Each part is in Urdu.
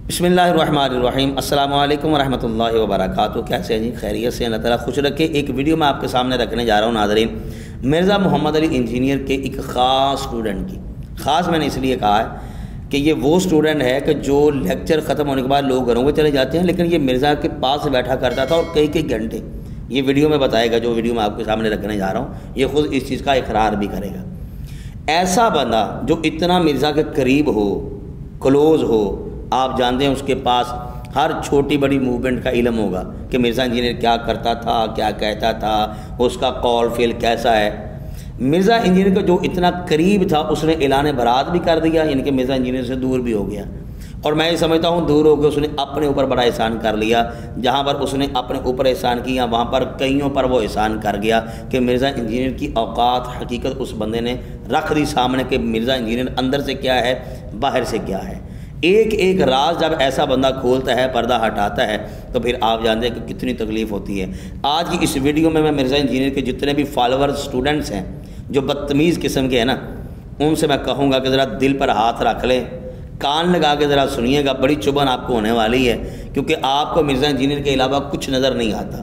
بسم اللہ الرحمن الرحیم۔ السلام علیکم ورحمۃ اللہ وبرکاتہ۔ کیسے ہیں جی؟ خیریت سے؟ اللہ تعالیٰ خوش رکھے۔ ایک ویڈیو میں آپ کے سامنے رکھنے جا رہا ہوں ناظرین، مرزا محمد علی انجینئر کے ایک خاص اسٹوڈنٹ کی۔ خاص میں نے اس لیے کہا ہے کہ یہ وہ اسٹوڈنٹ ہے کہ جو لیکچر ختم ہونے کے بعد لوگ گھروں میں چلے جاتے ہیں، لیکن یہ مرزا کے پاس بیٹھا کرتا تھا اور کئی گھنٹے یہ ویڈیو میں بتائے گا۔ جو ویڈیو میں آپ کے سامنے رکھنے جا رہا ہوں یہ خود اس چیز کا اقرار بھی کرے گا۔ ایسا بندہ جو اتنا مرزا کے قریب ہو، کلوز ہو، آپ جانتے ہیں اس کے پاس ہر چھوٹی بڑی موومنٹ کا علم ہوگا کہ مرزا انجینئر کیا کرتا تھا، کیا کہتا تھا، اس کا قول فعل کیسا ہے۔ مرزا انجینئر کا جو اتنا قریب تھا اس نے اعلان برات بھی کر دیا، یعنی کہ مرزا انجینئر سے دور بھی ہو گیا۔ اور میں یہ سمجھتا ہوں دور ہو کے اس نے اپنے اوپر بڑا احسان کر لیا۔ جہاں پر اس نے اپنے اوپر احسان کیا وہاں پر کئیوں پر وہ احسان کر گیا کہ مرزا انجینئر کی اوقات حقیقت اس بندے نے رکھ دی سامنے کہ مرزا انجینئر اندر سے کیا ہے، باہر سے کیا ہے۔ ایک راز جب ایسا بندہ کھولتا ہے، پردہ ہٹاتا ہے، تو پھر آپ جانتے ہیں کہ کتنی تکلیف ہوتی ہے۔ آج کی اس ویڈیو میں مرزا انجینئر کے جتنے بھی فالوور سٹوڈنٹس ہیں جو بدتمیز قسم کے ہیں نا، ان سے میں کہوں گا کہ ذرا دل پر ہاتھ رکھ لیں، کان لگا کے ذرا سنیے گا، بڑی چبھن آپ کو ہونے والی ہے، کیونکہ آپ کو مرزا انجینئر کے علاوہ کچھ نظر نہیں آتا۔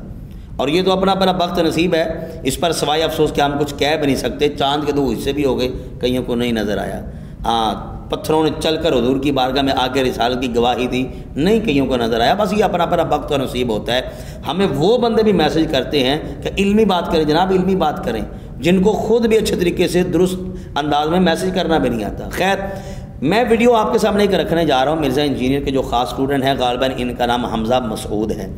اور یہ تو اپنا بخت نصیب ہے، اس پر سوائے افسوس کہ ہم کچھ کہہ بھی نہیں سکتے۔ چاند کے 2 حصے بھی ہو گئے، کئیوں کو نہیں نظر آیا۔ پتھروں نے چل کر حضور کی بارگاہ میں آگے رسالت کی گواہی دی، نہیں کئیوں کو نظر آیا۔ بس یہ اپنا وقت و نصیب ہوتا ہے۔ ہمیں وہ بندے بھی میسج کرتے ہیں کہ علمی بات کریں جناب، علمی بات کریں، جن کو خود بھی اچھے طریقے سے درست انداز میں میسج کرنا بھی نہیں آتا۔ خیر، میں ویڈیو آپ کے سامنے ایک رکھنے جا رہا ہوں مرزا انجینئر کے جو خاص اسٹوڈنٹ ہیں، غالباً ان کا نام حمزہ مسعود ہے۔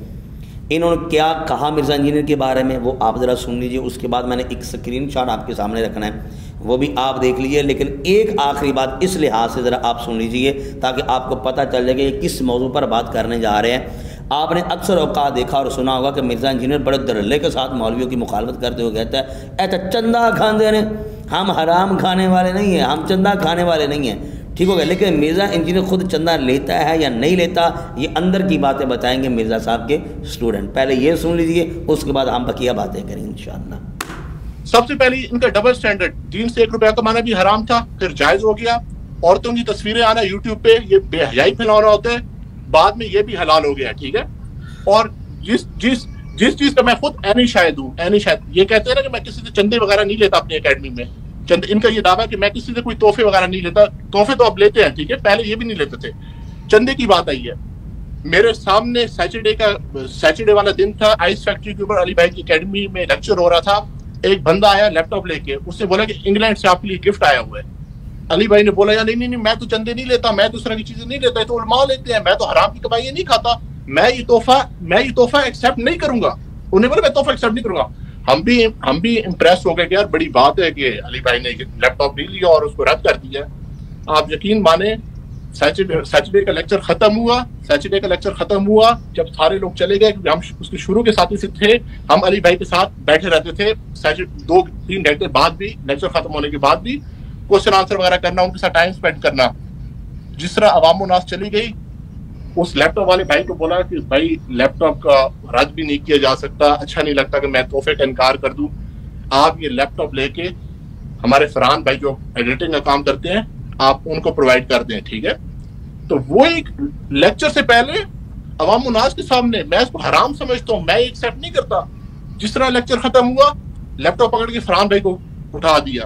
انہوں نے کیا کہا مرزا انجینئر کے بارے میں وہ آپ ذرا سن لیجئے۔ اس کے بعد میں نے ایک اسکرین شاٹ آپ کے سامنے رکھنا ہے، وہ بھی آپ دیکھ لیجئے۔ لیکن ایک آخری بات اس لحاظ سے ذرا آپ سن لیجئے تاکہ آپ کو پتہ چل جائے کہ یہ کس موضوع پر بات کرنے جا رہے ہیں۔ آپ نے اکثر اوقات دیکھا اور سنا ہوگا کہ مرزا انجینئر بڑے درلے کے ساتھ مولویوں کی مخالفت کرتے ہوئے کہتا ہے ایسا چندہ کھاندے نے، ہم حرام کھانے والے نہیں ہیں، ہم چندہ کھانے والے نہیں ہیں، ٹھیک ہو گیا۔ لیکن مرزا انجینئر خود چندہ لیتا ہے یا نہیں لیتا، یہ اندر کی باتیں بتائیں گے مرزا صاحب کے اسٹوڈنٹ۔ پہلے یہ سن لیجئے، اس کے بعد ہم بقیہ باتیں کریں انشاءاللہ۔ سب سے پہلی ان کا ڈبل سٹینڈرڈ، دین سے 1 روپیہ کمانا بھی حرام تھا، پھر جائز ہو گیا۔ عورتوں کی تصویریں آنا یوٹیوب پہ، یہ بے حیائی پھیلانا ہوتا ہے، بعد میں یہ بھی حلال ہو گیا، ٹھیک ہے۔ اور جس چیز کا میں خود عینی شاہد ہوں، یہ کہتے ہیں نا کہ میں کسی سے چندے وغیرہ نہیں لیتا اپنی اکیڈمی میں۔ ان کا یہ دعویٰ کہ میں کسی سے کوئی تحفے وغیرہ نہیں لیتا، تحفے تو اب لیتے ہیں، ٹھیک ہے، پہلے یہ بھی نہیں لیتے تھے۔ چندے کی بات آئی ہے، میرے سامنے سیٹرڈے والا دن تھا، آئس فیکٹری کے اوپر علی بھائی کی اکیڈمی میں لیکچر ہو رہا تھا۔ ایک بندہ آیا لیپ ٹاپ لے کے، اس نے بولا کہ انگلینڈ سے آپ کے لیے گفٹ آیا ہوا ہے۔ علی بھائی نے بولا یا نہیں، میں تو چندے نہیں لیتا، میں تو اس طرح کی چیزیں نہیں لیتا، تو علماء لیتے ہیں، میں تو حرام کی کمائیاں نہیں کھاتا، میں یہ تحفہ ایکسیپٹ نہیں کروں گا۔ انہیں بولا میں تحفہ ایکسیپٹ نہیں کروں گا۔ ہم بھی امپریس ہو گئے کہ یار بڑی بات ہے کہ علی بھائی نے لیپ ٹاپ نہیں لیا اور اس کو رد کر دیا۔ آپ یقین مانیں، سیٹرڈے کا لیکچر ختم ہوا، جب سارے لوگ چلے گئے، ہم اس کے شروع کے ساتھی سے تھے، ہم علی بھائی کے ساتھ بیٹھے رہتے تھے۔ 2-3 گھنٹے بعد بھی، لیکچر ختم ہونے کے بعد بھی کوشچن آنسر وغیرہ کرنا، ان کے ساتھ ٹائم اسپینڈ کرنا۔ جس طرح عوام و ناس چلی گئی، اس لیپ ٹاپ والے بھائی کو بولا کہ بھائی لیپ ٹاپ کا رد بھی نہیں کیا جا سکتا، اچھا نہیں لگتا کہ میں تحفے کا انکار کر دوں، آپ یہ لیپ ٹاپ لے کے ہمارے فرحان بھائی جو ایڈیٹنگ کا کام کرتے ہیں آپ ان کو پرووائڈ کر دیں، ٹھیک ہے۔ تو وہ ایک لیکچر سے پہلے عوام و ناس کے سامنے، میں اس کو حرام سمجھتا ہوں، میں ایکسیپٹ نہیں کرتا۔ جس طرح لیکچر ختم ہوا، لیپ ٹاپ پکڑ کے فرحان بھائی کو اٹھا دیا۔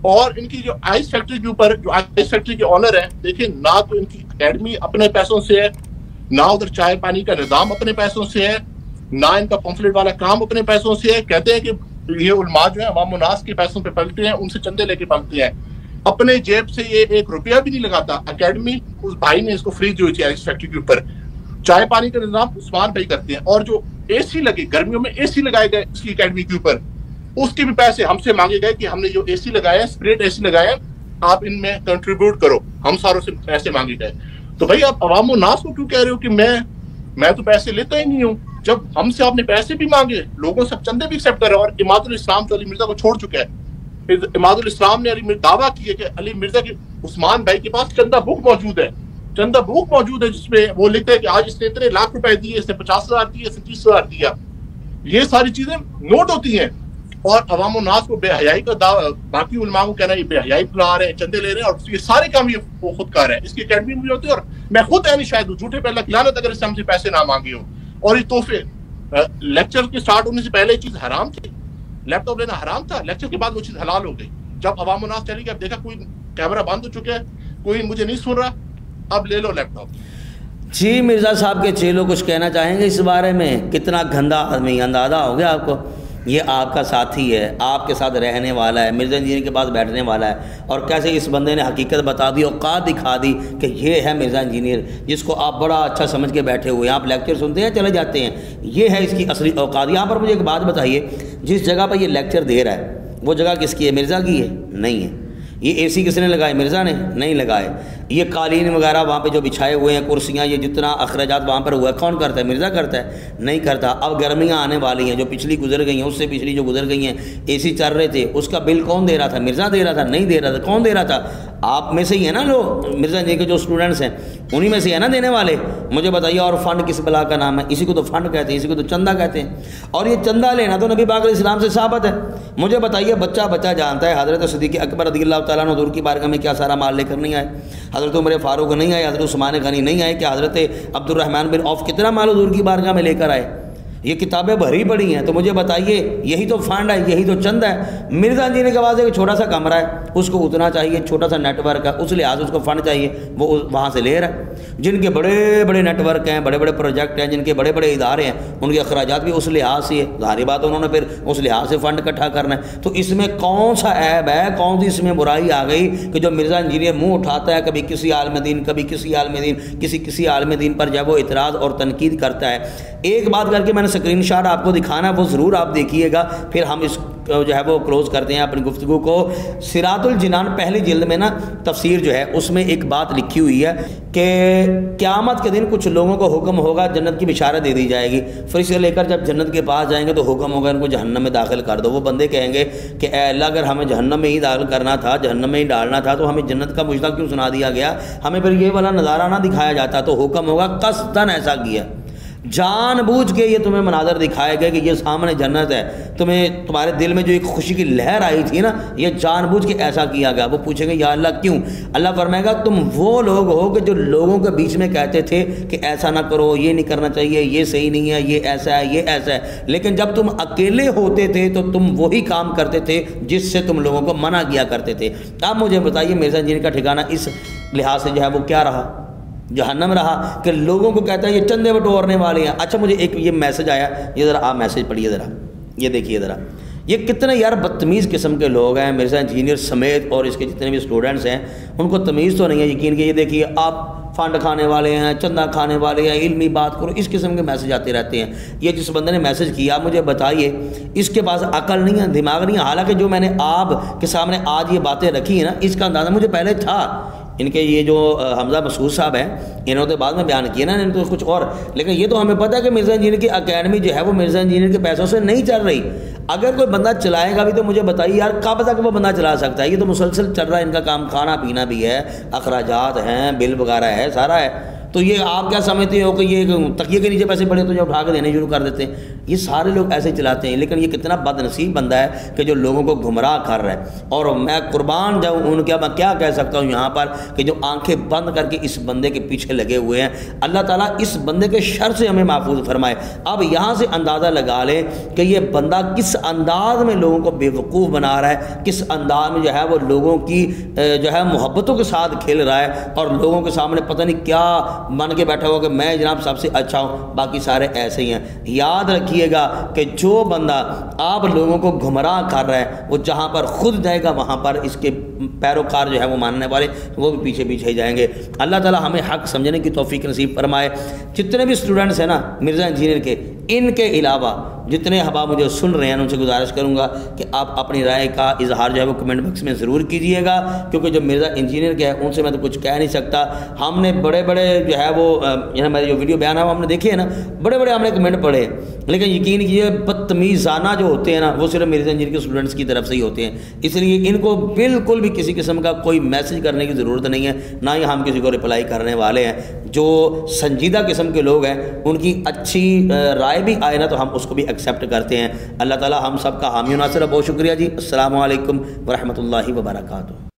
اور ان کی جو آئس فیکٹری کے اوپر، جو آئس فیکٹری کے آنر ہیں، دیکھیں نہ تو ان کی اکیڈمی اپنے پیسوں سے ہے، نہ ادھر چائے پانی کا نظام اپنے پیسوں سے ہے، نہ ان کا پمفلٹ والا کام اپنے پیسوں سے ہے۔ کہتے ہیں کہ یہ علماء جو ہیں عوام و ناس کے پیسوں پہ پلتے ہیں، ان سے چندے لے کے پلتے ہیں، اپنے جیب سے یہ 1 روپیہ بھی نہیں لگاتا۔ اکیڈمی اس بھائی نے اس کو فری دی ہوئی تھی آئس فیکٹری کے اوپر۔ چائے پانی کا نظام عثمان بھائی کرتے ہیں، اور جو اے سی لگے، گرمیوں میں اے سی لگائے گئے اس کی اکیڈمی کے اوپر، اس کے بھی پیسے ہم سے مانگے گئے کہ ہم نے جو اے سی لگایا ہے، اسپرٹ اے سی لگایا ہے، آپ ان میں کنٹریبیوٹ کرو، ہم ساروں سے پیسے مانگے گئے۔ تو بھائی آپ عوام و ناس کو کیوں کہہ رہے ہو کہ میں تو پیسے لیتا ہی نہیں ہوں، جب ہم سے آپ نے پیسے بھی مانگے، لوگوں سے چندے بھی ایکسیپٹ کر رہے ہیں۔ اور اماد الاسلام تو علی مرزا کو چھوڑ چکا ہے۔ اماد الاسلام نے دعویٰ کیا کہ علی مرزا کے عثمان بھائی کے پاس چندہ بک موجود ہے، جس میں وہ لکھتا ہے کہ آج اس نے اتنے لاکھ روپے دیے، اس نے 50,000 دیے، اس نے 30,000 دیا۔ یہ ساری چیزیں نوٹ ہوتی ہیں۔ اور عوام الناس کو بے حیائی کا باقی علماء کو کہنا ہے یہ بے حیائی پھیلا رہے ہیں، چندے لے رہے ہیں، اور یہ سارے کام یہ خود کر رہے ہیں. اس کی اکیڈمی بھی ہوتی ہے، اور میں خود شاید جھوٹے پہ اللہ کی لعنت اگر اس سے ہم سے پیسے نہ مانگے ہوں. اور یہ تحفے لیکچر کے سٹارٹ ہونے سے پہلے یہ چیز حرام تھی، لیپ ٹاپ لینا حرام تھا، لیکچر کے بعد وہ چیز حلال ہو گئی. جب عوام الناس چلی گئی، اب دیکھا کوئی کیمرہ بند ہو چکا ہے، کوئی مجھے نہیں سن رہا، اب لے لو لیپ ٹاپ. جی مرزا صاحب کے چیلو کچھ کہنا چاہیں گے اس بارے میں؟ کتنا گندا آدمی، اندازہ ہو گیا آپ کو؟ یہ آپ کا ساتھی ہے، آپ کے ساتھ رہنے والا ہے، مرزا انجینئر کے پاس بیٹھنے والا ہے، اور کیسے اس بندے نے حقیقت بتا دی، اوقات دکھا دی کہ یہ ہے مرزا انجینئر جس کو آپ بڑا اچھا سمجھ کے بیٹھے ہوئے ہیں. آپ لیکچر سنتے ہیں چلے جاتے ہیں، یہ ہے اس کی اصلی اوقات. یہاں پر مجھے ایک بات بتائیے، جس جگہ پر یہ لیکچر دے رہا ہے وہ جگہ کس کی ہے؟ مرزا کی ہے؟ نہیں ہے. یہ اے سی کس نے لگائے؟ مرزا نے نہیں لگائے. یہ قالین وغیرہ وہاں پہ جو بچھائے ہوئے ہیں، کرسیاں، یہ جتنا اخراجات وہاں پر ہوا ہے کون کرتا ہے؟ مرزا کرتا ہے؟ نہیں کرتا. اب گرمیاں آنے والی ہیں، جو پچھلی گزر گئی ہیں، اس سے پچھلی جو گزر گئی ہیں، اے سی چل رہے تھے، اس کا بل کون دے رہا تھا؟ مرزا دے رہا تھا؟ نہیں دے رہا تھا. کون دے رہا تھا؟ آپ میں سے ہی ہے نا، جو مرزا جی کے جو اسٹوڈنٹس ہیں انہی میں سے ہے نا دینے والے. مجھے بتائیے اور فنڈ کس بلا کا نام ہے؟ اسی کو تو فنڈ کہتے ہیں، اسی کو تو چندہ کہتے ہیں. اور یہ چندہ لینا تو نبی پاک علیہ السلام سے ثابت ہے. مجھے بتائیے، بچہ جانتا ہے حضرت صدیق اکبر رضی اللہ تعالیٰ عنہ حضور کی بارگاہ میں کیا سارا مال لے کر نہیں آئے؟ حضرت عمر فاروق نہیں آئے، حضرت عثمان غنی نہیں آئے، کہ حضرت عبد الرحمن بن عوف کتنا مال حضور کی بارگاہ میں لے کر آئے؟ یہ کتابیں بھری پڑی ہیں. تو مجھے بتائیے، یہی تو فنڈ ہے، یہی تو چند ہے. مرزا انجینئر کے پاس ایک چھوٹا سا کمرہ ہے، اس کو اتنا چاہیے، چھوٹا سا نیٹ ورک ہے، اس لحاظ اس کو فنڈ چاہیے، وہ وہاں سے لے رہا ہے. جن کے بڑے بڑے نیٹ ورک ہیں، بڑے بڑے پروجیکٹ ہیں، جن کے بڑے بڑے ادارے ہیں، ان کے اخراجات بھی اس لحاظ سے ہے. ظاہری بات انہوں نے پھر اس لحاظ سے فنڈ اکٹھا کرنا ہے. تو اس میں کون سا عیب ہے، کون سی اس میں برائی آ گئی کہ جو مرزا انجینئر منہ اٹھاتا ہے کبھی کسی عالم دین، کبھی کسی عالم دین، کسی عالم دین پر جب وہ اعتراض اور تنقید کرتا ہے. ایک بات کر کے میں نے اسکرین شاٹ آپ کو دکھانا ہے، وہ ضرور آپ دیکھیے گا، پھر ہم اس جو ہے وہ کلوز کرتے ہیں اپنی گفتگو کو. صراط الجنان پہلی جلد میں نا تفسیر جو ہے اس میں ایک بات لکھی ہوئی ہے کہ قیامت کے دن کچھ لوگوں کو حکم ہوگا، جنت کی بشارت دے دی جائے گی. فرشتے لے کر جب جنت کے پاس جائیں گے تو حکم ہوگا ان کو جہنم میں داخل کر دو. وہ بندے کہیں گے کہ اے اللہ، اگر ہمیں جہنم میں ہی داخل کرنا تھا، جہنم میں ہی ڈالنا تھا، تو ہمیں جنت کا مجدہ کیوں سنا دیا گیا؟ ہمیں پھر یہ والا نظارہ نہ دکھایا جاتا. تو حکم ہوگا قصداً ایسا کیا، جان بوجھ کے یہ تمہیں مناظر دکھائے گئے کہ یہ سامنے جنت ہے، تمہارے دل میں جو ایک خوشی کی لہر آئی تھی نا، یہ جان بوجھ کے ایسا کیا گیا. وہ پوچھیں گے یا اللہ کیوں؟ اللہ فرمائے گا تم وہ لوگ ہو کہ جو لوگوں کے بیچ میں کہتے تھے کہ ایسا نہ کرو، یہ نہیں کرنا چاہیے، یہ صحیح نہیں ہے، یہ ایسا ہے، یہ ایسا ہے. لیکن جب تم اکیلے ہوتے تھے تو تم وہی کام کرتے تھے جس سے تم لوگوں کو منع کیا کرتے تھے. اب مجھے بتائیے مرزا انجینئر کا ٹھکانہ اس لحاظ سے جو ہے وہ کیا رہا؟ جہنم رہا، کہ لوگوں کو کہتا ہے یہ چندے بٹورنے والے ہیں. اچھا مجھے ایک یہ میسج آیا، یہ ذرا آپ میسج پڑھیے ذرا، یہ دیکھیے ذرا. یہ کتنے یار بدتمیز قسم کے لوگ ہیں، مرزا انجینئر سمیت اور اس کے جتنے بھی اسٹوڈنٹس ہیں ان کو تمیز تو نہیں ہے یقین کہ یہ دیکھیے آپ فنڈ کھانے والے ہیں، چندہ کھانے والے ہیں، علمی بات کرو، اس قسم کے میسج آتے رہتے ہیں. یہ جس بندے نے میسج کیا مجھے بتائیے اس کے پاس عقل نہیں ہے، دماغ نہیں ہے. حالانکہ جو میں نے آپ کے سامنے آج یہ باتیں رکھی ہیں نا، اس کا اندازہ مجھے پہلے تھا. ان کے یہ جو حمزہ مسعود صاحب ہیں، انہوں نے بعد میں بیان کیا نا ان کو کچھ اور، لیکن یہ تو ہمیں پتہ ہے کہ مرزا انجینئر کی اکیڈمی جو ہے وہ مرزا انجینئر کے پیسوں سے نہیں چل رہی. اگر کوئی بندہ چلائے گا بھی تو مجھے بتائیے یار کب تک وہ بندہ چلا سکتا ہے؟ یہ تو مسلسل چل رہا ہے، ان کا کام کھانا پینا بھی ہے، اخراجات ہیں، بل وغیرہ ہے، سارا ہے. تو یہ آپ کیا سمجھتے ہو کہ یہ تکیے کے نیچے پیسے پڑے تو یہ اٹھا کے دینے شروع کر دیتے ہیں؟ یہ سارے لوگ ایسے چلاتے ہیں. لیکن یہ کتنا بد نصیب بندہ ہے کہ جو لوگوں کو گمراہ کر رہا ہے. اور میں قربان جاؤں ان کے، میں کیا کہہ سکتا ہوں یہاں پر کہ جو آنکھیں بند کر کے اس بندے کے پیچھے لگے ہوئے ہیں. اللہ تعالیٰ اس بندے کے شر سے ہمیں محفوظ فرمائے. اب یہاں سے اندازہ لگا لیں کہ یہ بندہ کس انداز میں لوگوں کو بے وقوف بنا رہا ہے، کس انداز میں جو ہے وہ لوگوں کی جو ہے محبتوں کے ساتھ کھیل رہا ہے، اور لوگوں کے سامنے پتہ نہیں کیا بن کے بیٹھا ہوا کہ میں جناب سب سے اچھا ہوں، باقی سارے ایسے ہی ہیں. یاد رکھیے گا کہ جو بندہ آپ لوگوں کو گمراہ کر رہا ہے وہ جہاں پر خود جائے گا وہاں پر اس کے پیروکار جو ہے وہ ماننے والے وہ بھی پیچھے پیچھے ہی جائیں گے. اللہ تعالیٰ ہمیں حق سمجھنے کی توفیق نصیب فرمائے. جتنے بھی اسٹوڈنٹس ہیں نا مرزا انجینئر کے، ان کے علاوہ جتنے احباب مجھے سن رہے ہیں ان سے گزارش کروں گا کہ آپ اپنی رائے کا اظہار جو ہے وہ کمنٹ باکس میں ضرور کیجیے گا، کیونکہ جو مرزا انجینئر کے ہیں ان سے میں تو کچھ کہہ نہیں سکتا. ہم نے بڑے بڑے جو ہے وہ ہمارے جو ویڈیو بیان ہے وہ ہم نے دیکھے ہیں نا، بڑے بڑے ہم نے کمنٹ پڑھے، لیکن یقین کیجیے بدتمیزانہ جو ہوتے ہیں نا وہ صرف مرزا انجینئر کے اسٹوڈنٹس کی طرف سے ہی ہوتے ہیں. اس لیے ان کو بالکل بھی کسی قسم کا کوئی میسج کرنے کی ضرورت نہیں ہے، نہ ہی ہم کسی کو رپلائی کرنے والے ہیں. جو سنجیدہ قسم کے لوگ ہیں ان کی اچھی رائے بھی آئے نا تو ہم اس کو بھی ایکسیپٹ کرتے ہیں۔ اللہ تعالی ہم سب کا حامی و ناصر ہے۔ بہت شکریہ جی۔ السلام علیکم ورحمۃ اللہ وبرکاتہ۔